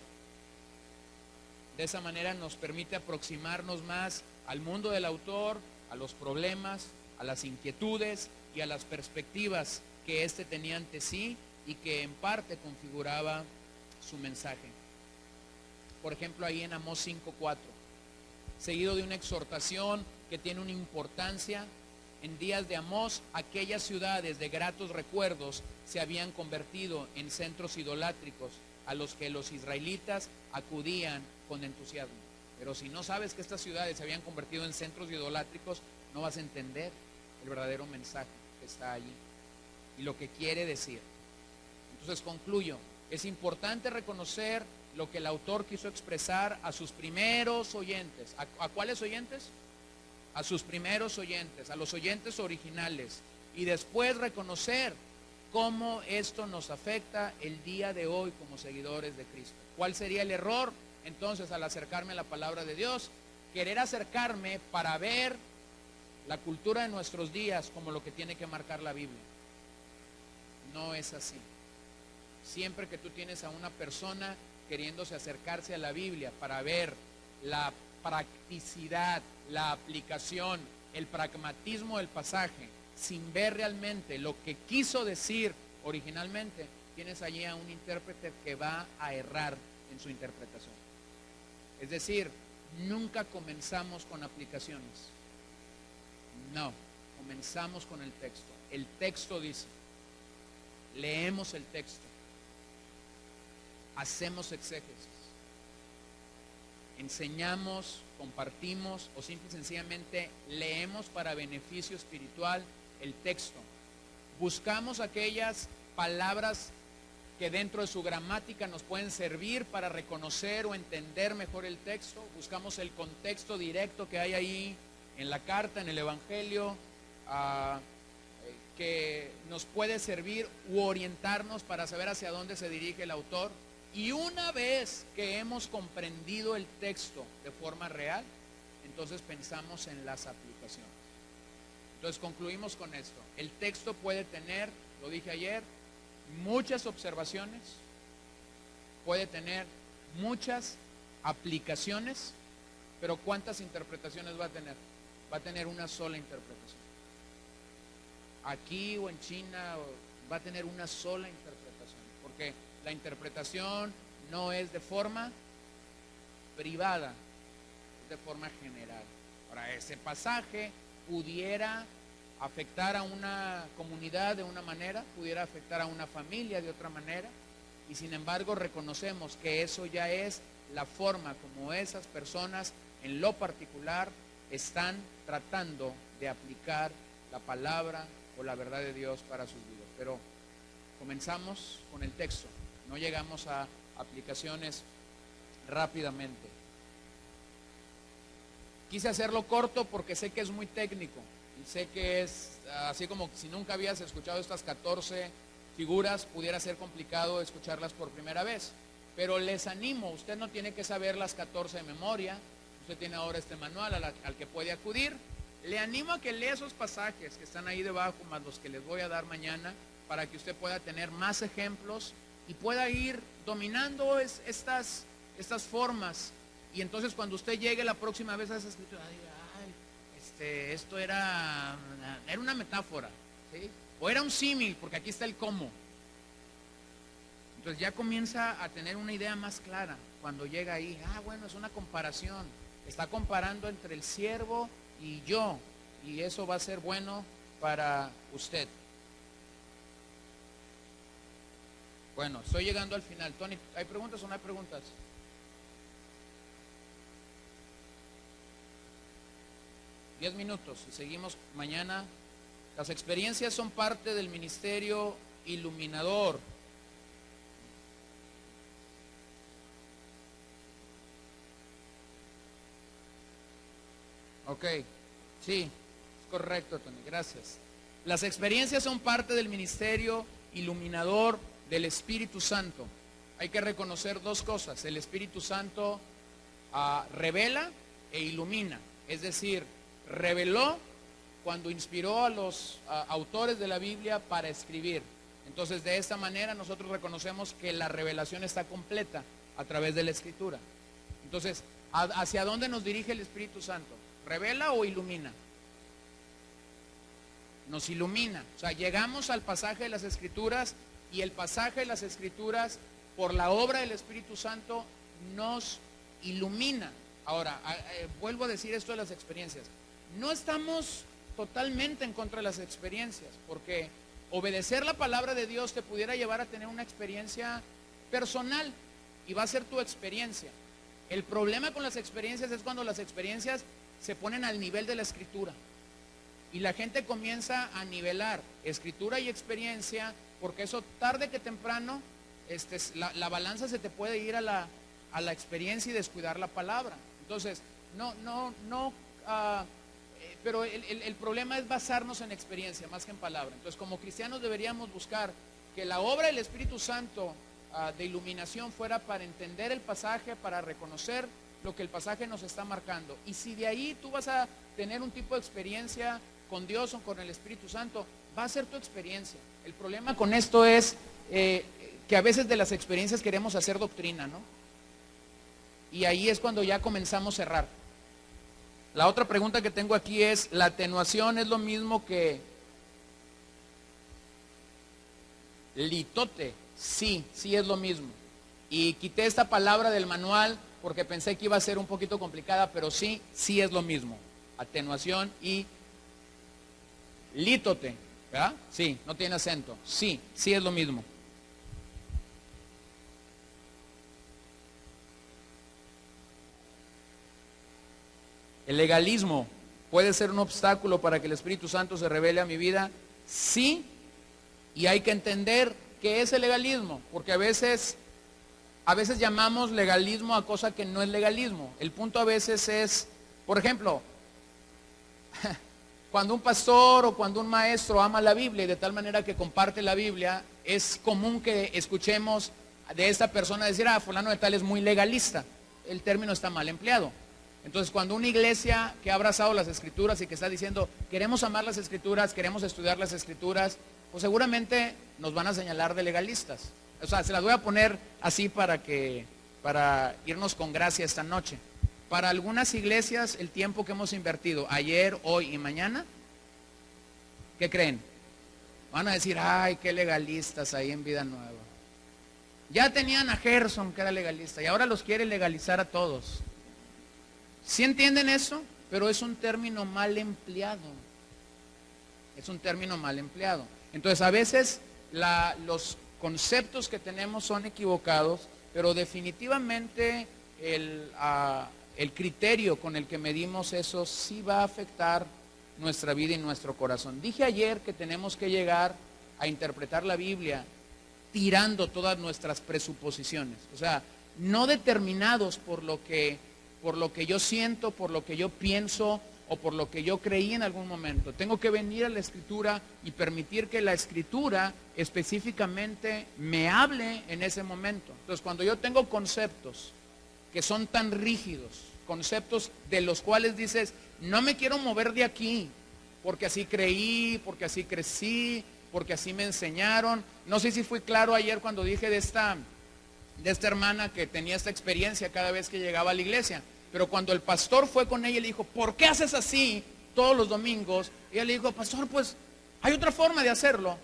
De esa manera nos permite aproximarnos más al mundo del autor, a los problemas, a las inquietudes y a las perspectivas que éste tenía ante sí y que en parte configuraba su mensaje. Por ejemplo, ahí en Amós 5:4, seguido de una exhortación que tiene una importancia. En días de Amós, aquellas ciudades de gratos recuerdos se habían convertido en centros idolátricos a los que los israelitas acudían con entusiasmo. Pero si no sabes que estas ciudades se habían convertido en centros idolátricos, no vas a entender el verdadero mensaje que está allí y lo que quiere decir. Entonces concluyo, es importante reconocer lo que el autor quiso expresar a sus primeros oyentes. ¿A cuáles oyentes? A sus primeros oyentes, a los oyentes originales, y después reconocer cómo esto nos afecta el día de hoy como seguidores de Cristo. ¿Cuál sería el error entonces al acercarme a la palabra de Dios? Querer acercarme para ver la cultura de nuestros días como lo que tiene que marcar la Biblia. No es así. Siempre que tú tienes a una persona queriéndose acercarse a la Biblia para ver la practicidad, la aplicación, el pragmatismo del pasaje, sin ver realmente lo que quiso decir originalmente, tienes allí a un intérprete que va a errar en su interpretación. Es decir, nunca comenzamos con aplicaciones. No, comenzamos con el texto. El texto dice, leemos el texto, hacemos exégesis, enseñamos, compartimos o simple y sencillamente leemos para beneficio espiritual el texto. Buscamos aquellas palabras que dentro de su gramática nos pueden servir para reconocer o entender mejor el texto. Buscamos el contexto directo que hay ahí en la carta, en el Evangelio, que nos puede servir u orientarnos para saber hacia dónde se dirige el autor. Y una vez que hemos comprendido el texto de forma real, entonces pensamos en las aplicaciones. Entonces concluimos con esto. El texto puede tener, lo dije ayer, muchas observaciones, puede tener muchas aplicaciones, pero ¿cuántas interpretaciones va a tener? Va a tener una sola interpretación. Aquí o en China va a tener una sola interpretación, porque la interpretación no es de forma privada, es de forma general. Ahora, ese pasaje pudiera afectar a una comunidad de una manera, pudiera afectar a una familia de otra manera, y sin embargo reconocemos que eso ya es la forma como esas personas en lo particular están tratando de aplicar la palabra o la verdad de Dios para sus vidas. Pero comenzamos con el texto, no llegamos a aplicaciones rápidamente. Quise hacerlo corto porque sé que es muy técnico y sé que es así como si nunca habías escuchado estas 14 figuras, pudiera ser complicado escucharlas por primera vez. Pero les animo, usted no tiene que saber las 14 de memoria, usted tiene ahora este manual al que puede acudir. Le animo a que lea esos pasajes que están ahí debajo, más los que les voy a dar mañana, para que usted pueda tener más ejemplos y pueda ir dominando estas formas. Y entonces cuando usted llegue la próxima vez a esa escritura, esto era una metáfora, ¿sí? O era un símil, porque aquí está el cómo. Entonces ya comienza a tener una idea más clara cuando llega ahí. Bueno, es una comparación. Está comparando entre el siervo y yo. Y eso va a ser bueno para usted. Bueno, estoy llegando al final. Tony, ¿hay preguntas o no hay preguntas? Diez minutos y seguimos mañana. Las experiencias son parte del ministerio iluminador. Ok, sí, es correcto, Tony, gracias. Las experiencias son parte del ministerio iluminador del Espíritu Santo. Hay que reconocer dos cosas. El Espíritu Santo revela e ilumina. Es decir, reveló cuando inspiró a los autores de la Biblia para escribir. Entonces, de esta manera nosotros reconocemos que la revelación está completa a través de la Escritura. Entonces, ¿hacia dónde nos dirige el Espíritu Santo? ¿Revela o ilumina? Nos ilumina. O sea, llegamos al pasaje de las Escrituras y el pasaje de las Escrituras, por la obra del Espíritu Santo, nos ilumina. Ahora, vuelvo a decir esto de las experiencias. No estamos totalmente en contra de las experiencias, porque obedecer la palabra de Dios te pudiera llevar a tener una experiencia personal y va a ser tu experiencia. El problema con las experiencias es cuando las experiencias se ponen al nivel de la Escritura y la gente comienza a nivelar Escritura y experiencia, porque eso tarde que temprano la balanza se te puede ir a la experiencia y descuidar la palabra. Entonces, pero el problema es basarnos en experiencia más que en palabra. Entonces, como cristianos deberíamos buscar que la obra del Espíritu Santo de iluminación fuera para entender el pasaje, para reconocer lo que el pasaje nos está marcando. Y si de ahí tú vas a tener un tipo de experiencia con Dios o con el Espíritu Santo, va a ser tu experiencia. El problema con esto es que a veces de las experiencias queremos hacer doctrina, ¿no? Y ahí es cuando ya comenzamos a errar. La otra pregunta que tengo aquí es, ¿la atenuación es lo mismo que litote? Sí, sí es lo mismo. Y quité esta palabra del manual porque pensé que iba a ser un poquito complicada, pero sí, sí es lo mismo. Atenuación y lítote, ¿verdad? Sí, no tiene acento. Sí, sí es lo mismo. ¿El legalismo puede ser un obstáculo para que el Espíritu Santo se revele a mi vida? Sí, y hay que entender qué es el legalismo, porque a veces llamamos legalismo a cosa que no es legalismo. El punto a veces es, por ejemplo, cuando un pastor o cuando un maestro ama la Biblia y de tal manera que comparte la Biblia, es común que escuchemos de esta persona decir, fulano de tal es muy legalista. El término está mal empleado. Entonces, cuando una iglesia que ha abrazado las Escrituras y que está diciendo, queremos amar las Escrituras, queremos estudiar las Escrituras, pues seguramente nos van a señalar de legalistas. O sea, se las voy a poner así para irnos con gracia esta noche. Para algunas iglesias, el tiempo que hemos invertido, ayer, hoy y mañana, ¿qué creen? Van a decir, ay, qué legalistas ahí en Vida Nueva. Ya tenían a Gerson, que era legalista, y ahora los quiere legalizar a todos. ¿Sí entienden eso? Pero es un término mal empleado. Es un término mal empleado. Entonces, a veces los conceptos que tenemos son equivocados, pero definitivamente el criterio con el que medimos eso sí va a afectar nuestra vida y nuestro corazón. Dije ayer que tenemos que llegar a interpretar la Biblia tirando todas nuestras presuposiciones. O sea, no determinados por lo que yo siento, por lo que yo pienso o por lo que yo creí en algún momento. Tengo que venir a la Escritura y permitir que la Escritura específicamente me hable en ese momento. Entonces, cuando yo tengo conceptos que son tan rígidos, conceptos de los cuales dices, no me quiero mover de aquí, porque así creí, porque así crecí, porque así me enseñaron. No sé si fui claro ayer cuando dije de esta hermana que tenía esta experiencia cada vez que llegaba a la iglesia. Pero cuando el pastor fue con ella y le dijo, ¿por qué haces así todos los domingos? Ella le dijo, pastor, pues ¿hay otra forma de hacerlo?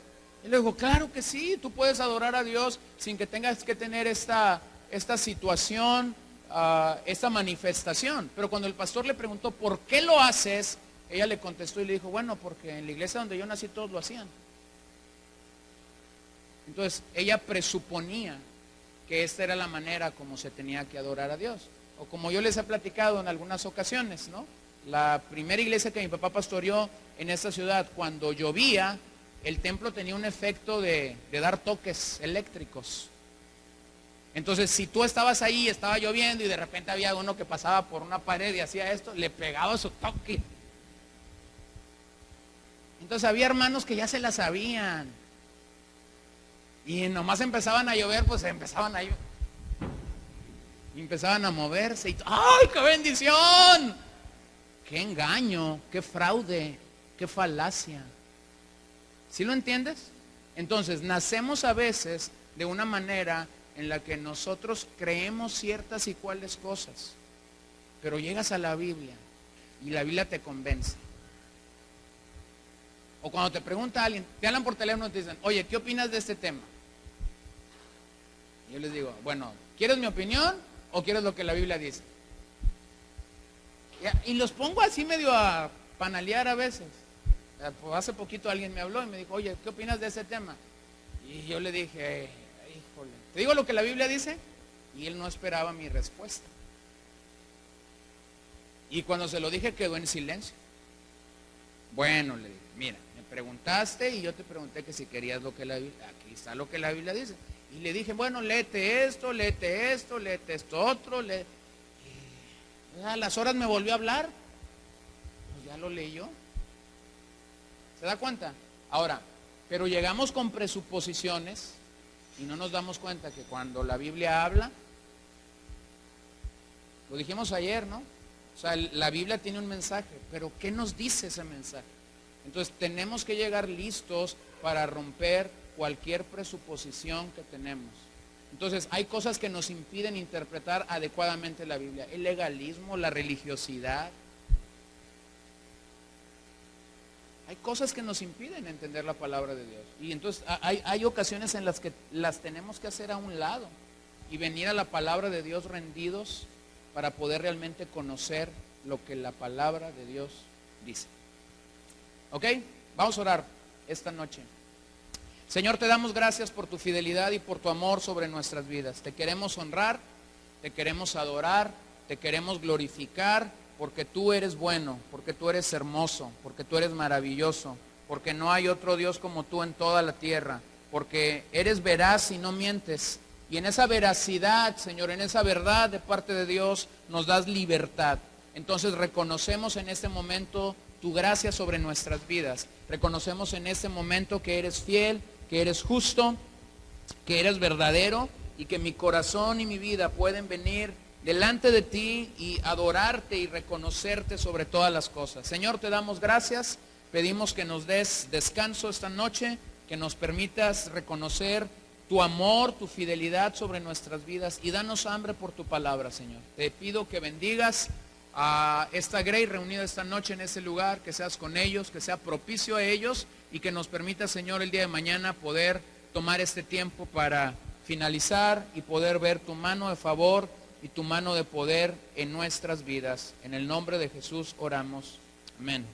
Y le digo, claro que sí, tú puedes adorar a Dios sin que tengas que tener esta situación, esta manifestación. Pero cuando el pastor le preguntó, ¿por qué lo haces? Ella le contestó y le dijo, bueno, porque en la iglesia donde yo nací todos lo hacían. Entonces, ella presuponía que esta era la manera como se tenía que adorar a Dios. O como yo les he platicado en algunas ocasiones, ¿no? La primera iglesia que mi papá pastoreó en esta ciudad, cuando llovía, el templo tenía un efecto de dar toques eléctricos. Entonces, si tú estabas ahí, estaba lloviendo y de repente había uno que pasaba por una pared y hacía esto, le pegaba su toque. Entonces había hermanos que ya se la sabían. Y nomás empezaban a llover, pues empezaban a moverse. Y, ¡ay, qué bendición! ¡Qué engaño! ¡Qué fraude! ¡Qué falacia! ¿Sí lo entiendes? Entonces, nacemos a veces de una manera en la que nosotros creemos ciertas y cuales cosas. Pero llegas a la Biblia y la Biblia te convence. O cuando te pregunta alguien, te hablan por teléfono y te dicen, oye, ¿qué opinas de este tema? Y yo les digo, bueno, ¿quieres mi opinión o quieres lo que la Biblia dice? Y los pongo así medio a panalear a veces. Pues hace poquito alguien me habló y me dijo, oye, ¿qué opinas de ese tema? Y yo le dije, híjole, ¿te digo lo que la Biblia dice? Y él no esperaba mi respuesta. Y cuando se lo dije quedó en silencio. Bueno, le dije, mira, me preguntaste y yo te pregunté que si querías lo que la Biblia, aquí está lo que la Biblia dice. Y le dije, bueno, léete esto, léete esto, léete esto otro. Y a las horas me volvió a hablar. Pues ya lo leyó. ¿Se da cuenta? Ahora, pero llegamos con presuposiciones y no nos damos cuenta que cuando la Biblia habla, lo dijimos ayer, ¿no? O sea, la Biblia tiene un mensaje, pero ¿qué nos dice ese mensaje? Entonces tenemos que llegar listos para romper cualquier presuposición que tenemos. Entonces hay cosas que nos impiden interpretar adecuadamente la Biblia. El legalismo, la religiosidad. Hay cosas que nos impiden entender la palabra de Dios. Y entonces hay ocasiones en las que las tenemos que hacer a un lado y venir a la palabra de Dios rendidos para poder realmente conocer lo que la palabra de Dios dice. ¿Ok? Vamos a orar esta noche. Señor, te damos gracias por tu fidelidad y por tu amor sobre nuestras vidas. Te queremos honrar, te queremos adorar, te queremos glorificar, porque tú eres bueno, porque tú eres hermoso, porque tú eres maravilloso, porque no hay otro Dios como tú en toda la tierra, porque eres veraz y no mientes. Y en esa veracidad, Señor, en esa verdad de parte de Dios, nos das libertad. Entonces reconocemos en este momento tu gracia sobre nuestras vidas. Reconocemos en este momento que eres fiel, que eres justo, que eres verdadero y que mi corazón y mi vida pueden venir delante de ti y adorarte y reconocerte sobre todas las cosas. Señor, te damos gracias, pedimos que nos des descanso esta noche, que nos permitas reconocer tu amor, tu fidelidad sobre nuestras vidas y danos hambre por tu palabra, Señor. Te pido que bendigas a esta Grey reunida esta noche en ese lugar, que seas con ellos, que sea propicio a ellos y que nos permita, Señor, el día de mañana poder tomar este tiempo para finalizar y poder ver tu mano de favor y tu mano de poder en nuestras vidas. En el nombre de Jesús oramos. Amén.